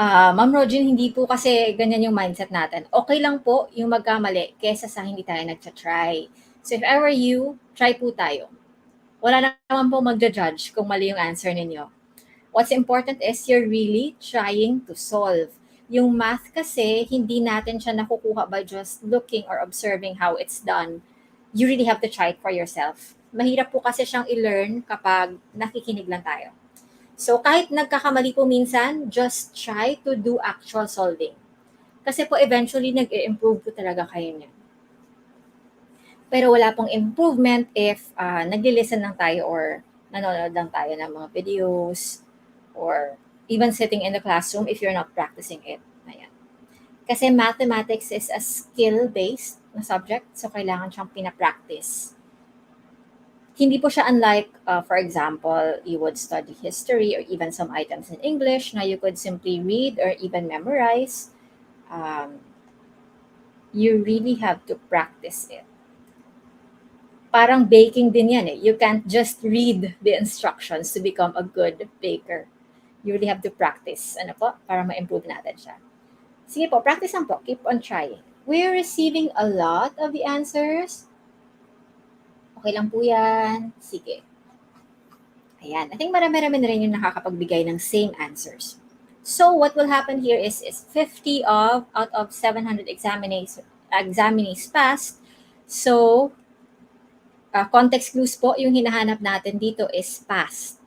S1: Ma'am Rogin, hindi po kasi ganyan yung mindset natin. Okay lang po yung magkamali kesa sa hindi tayo nagtry. So if ever you, try po tayo. Wala naman po magja-judge kung mali yung answer ninyo. What's important is you're really trying to solve. Yung math kasi, hindi natin siya nakukuha by just looking or observing how it's done. You really have to try it for yourself. Mahirap po kasi siyang i-learn kapag nakikinig lang tayo. So kahit nagkakamali po minsan, just try to do actual solving. Kasi po eventually nag-i-improve po talaga kayo niyan. Pero wala pong improvement if nag-listen lang tayo or nanonood lang tayo ng mga videos or even sitting in the classroom if you're not practicing it. Ayan. Kasi mathematics is a skill-based na subject, so kailangan siyang pinapractice. Hindi po siya unlike, for example, you would study history or even some items in English na you could simply read or even memorize. You really have to practice it. Parang baking din yan eh. You can't just read the instructions to become a good baker. You really have to practice. Ano po? Para ma-improve natin siya. Sige po, practice lang po. Keep on trying. We're receiving a lot of the answers. Okay lang po yan. Sige. Ayan. I think marami-rami na rin yung nakakapagbigay ng same answers. So what will happen here is 50 out of 700 examinees passed. So context clues po, yung hinahanap natin dito is past.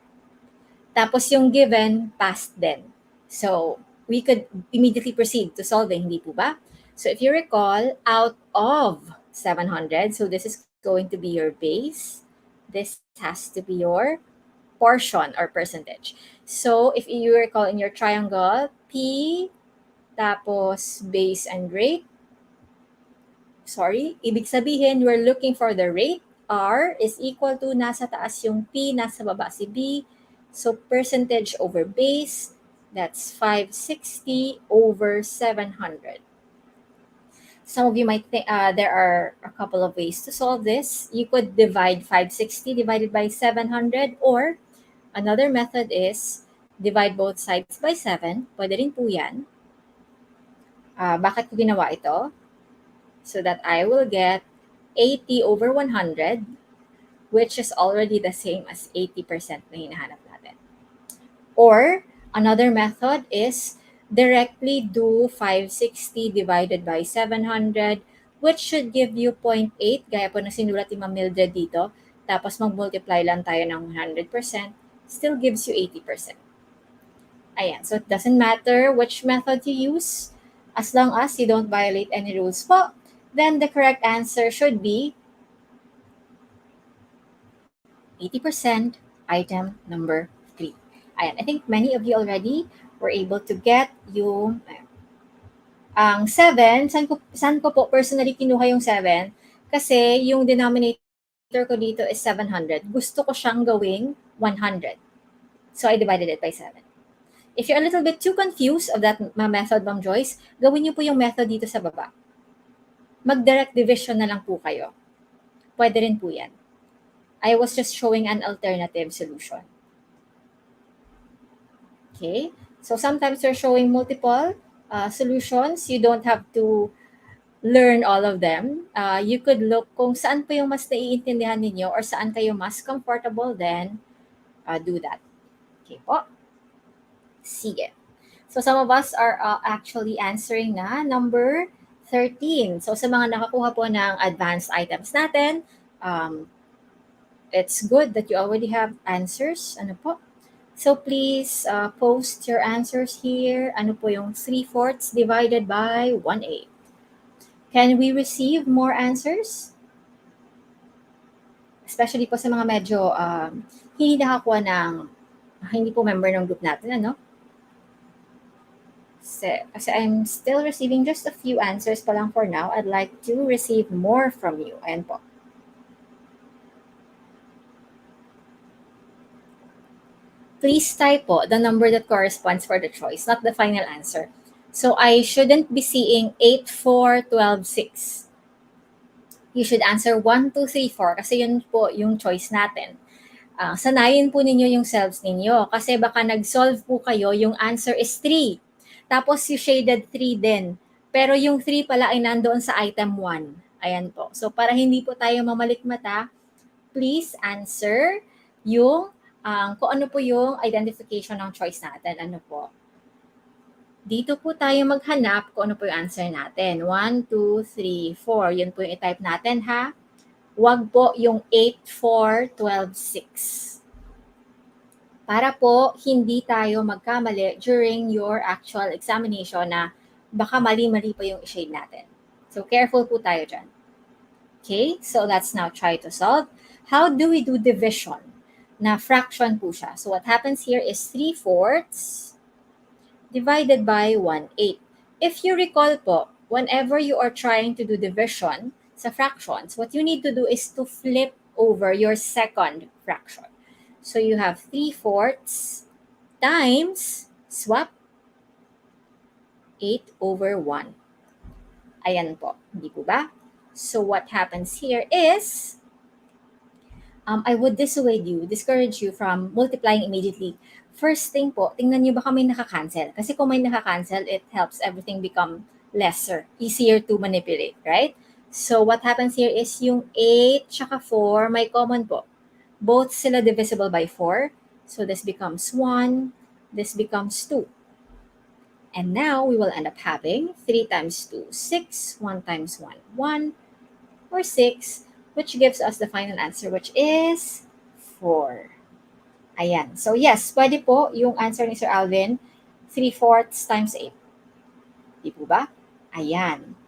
S1: Tapos yung given, past din. So we could immediately proceed to solving, hindi po ba? So if you recall, out of 700, so this is going to be your base. This has to be your portion or percentage. So if you recall in your triangle, P, tapos base and rate, ibig sabihin, we're looking for the rate. R is equal to nasa taas yung P, nasa baba si B. So percentage over base, that's 560 over 700. Some of you might think there are a couple of ways to solve this. You could divide 560 divided by 700, or another method is divide both sides by 7. Pwede rin po yan. Bakit ko ginawa ito? So that I will get 80 over 100, which is already the same as 80% na hinahanap natin. Or, another method is directly do 560 divided by 700, which should give you 0.8, gaya po na sinulat ni Ma'am Mildred dito. Tapos mag-multiply lang tayo ng 100%, still gives you 80%. Ayan, so it doesn't matter which method you use, as long as you don't violate any rules po, then the correct answer should be 80%, item number 3. Ayan, I think many of you already were able to get yung ang 7. Saan ko po personally kinuha yung 7? Kasi yung denominator ko dito is 700. Gusto ko siyang gawing 100. So I divided it by 7. If you're a little bit too confused of that method, Ma'am Joyce, gawin niyo po yung method dito sa baba. Mag-direct division na lang po kayo. Pwede rin po yan. I was just showing an alternative solution. Okay? So sometimes you're showing multiple solutions. You don't have to learn all of them. You could look kung saan po yung mas naiintindihan ninyo or saan kayo mas comfortable, then do that. Okay po? Sige. So some of us are actually answering na number 13. So sa mga nakakuha po ng advanced items natin, it's good that you already have answers. Ano po? So please post your answers here. Ano po yung 3/4 divided by 1/8? Can we receive more answers? Especially po sa mga medyo hindi nakakuha ng, hindi po member ng group natin, ano? Kasi I'm still receiving just a few answers pa lang for now. I'd like to receive more from you. Ayan po. Please type po the number that corresponds for the choice, not the final answer. So I shouldn't be seeing 8, 4, 12, 6. You should answer 1, 2, 3, 4 kasi yun po yung choice natin. Sanayin po ninyo yung selves ninyo kasi baka nag-solve po kayo, yung answer is 3. Tapos you shaded 3 din. Pero yung 3 pala ay nandoon sa item 1. Ayan po. So para hindi po tayo mamalikmata, please answer yung kung ano po yung identification ng choice natin. Ano po? Dito po tayo maghanap kung ano po yung answer natin. 1, 2, 3, 4. Yun po yung i-type natin, ha? Huwag po yung 8, 4, 12, 6. Para po hindi tayo magkamali during your actual examination na baka mali-mali pa yung i-shade natin. So careful po tayo dyan. Okay, so let's now try to solve. How do we do division? Na fraction po siya. So what happens here is 3/4 divided by 1/8. If you recall po, whenever you are trying to do division sa fractions, what you need to do is to flip over your second fraction. So you have 3/4 times, swap, 8 over 1. Ayan po, hindi po ba? So what happens here is, I would discourage you from multiplying immediately. First thing po, tingnan nyo baka may nakakancel. Kasi kung may nakakancel, it helps everything become lesser, easier to manipulate, right? So what happens here is yung 8 tsaka 4, may common po. Both sila divisible by 4. So this becomes 1, this becomes 2. And now we will end up having 3 times 2, 6, 1 times 1, 1, or 6, which gives us the final answer, which is 4. Ayan. So yes, pwede po yung answer ni Sir Alvin, 3/4 times 8. Di po ba? Ayan.